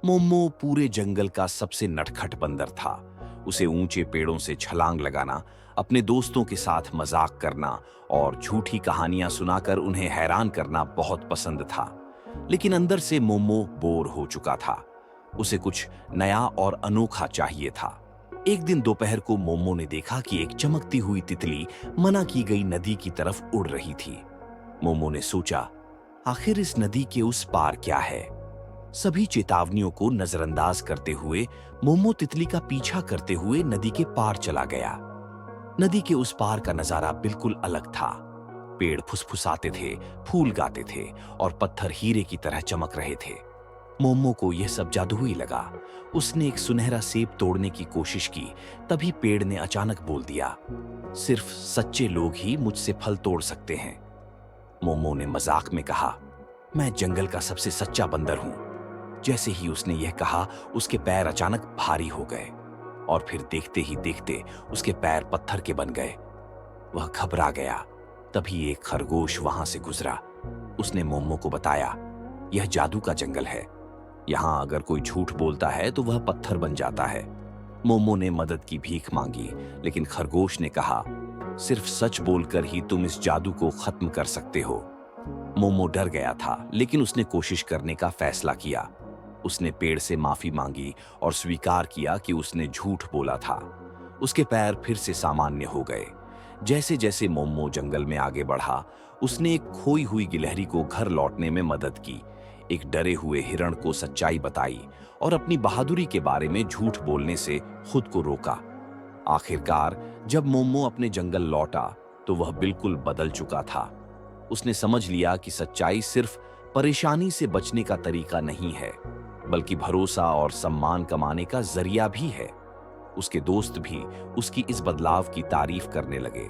मोमो पूरे जंगल का सबसे नटखट बंदर था। उसे ऊंचे पेड़ों से छलांग लगाना, अपने दोस्तों के साथ मजाक करना और झूठी कहानियां सुनाकर उन्हें हैरान करना बहुत पसंद था। लेकिन अंदर से मोमो बोर हो चुका था। उसे कुछ नया और अनोखा चाहिए था। एक दिन दोपहर को मोमो ने देखा कि एक चमकती हुई तितली मना की गई नदी की तरफ उड़ रही थी। मोमो ने सोचा, आखिर इस नदी के उस पार क्या है? सभी चेतावनियों को नजरअंदाज करते हुए मोमो तितली का पीछा करते हुए नदी के पार चला गया। नदी के उस पार का नजारा बिल्कुल अलग था। पेड़ फुसफुसाते थे, फूल गाते थे और पत्थर हीरे की तरह चमक रहे थे। मोमो को यह सब जादुई लगा। उसने एक सुनहरा सेब तोड़ने की कोशिश की। तभी पेड़ ने अचानक बोल दिया, सिर्फ सच्चे लोग ही मुझसे फल तोड़ सकते हैं। मोमो ने मजाक में कहा, मैं जंगल का सबसे सच्चा बंदर हूं। जैसे ही उसने यह कहा, उसके पैर अचानक भारी हो गए और फिर देखते ही देखते उसके पैर पत्थर के बन गए। वह घबरा गया। तभी एक खरगोश वहां से गुजरा। उसने मोमो को बताया, यह जादू का जंगल है। यहां अगर कोई झूठ बोलता है तो वह पत्थर बन जाता है। मोमो ने मदद की भीख मांगी, लेकिन खरगोश ने कहा, सिर्फ सच बोलकर ही तुम इस जादू को खत्म कर सकते हो। मोमो डर गया था, लेकिन उसने कोशिश करने का फैसला किया। उसने पेड़ से माफी मांगी और स्वीकार किया कि उसने झूठ बोला था। उसके पैर फिर से सामान्य हो गए। जैसे जैसे मोमो जंगल में आगे बढ़ा, उसने एक खोई हुई गिलहरी को घर लौटने में मदद की, एक डरे हुए हिरण को सच्चाई बताई और अपनी बहादुरी के बारे में झूठ बोलने से खुद को रोका। आखिरकार जब मोमो अपने जंगल लौटा तो वह बिल्कुल बदल चुका था। उसने समझ लिया कि सच्चाई सिर्फ परेशानी से बचने का तरीका नहीं है, बल्कि भरोसा और सम्मान कमाने का जरिया भी है। उसके दोस्त भी उसकी इस बदलाव की तारीफ करने लगे।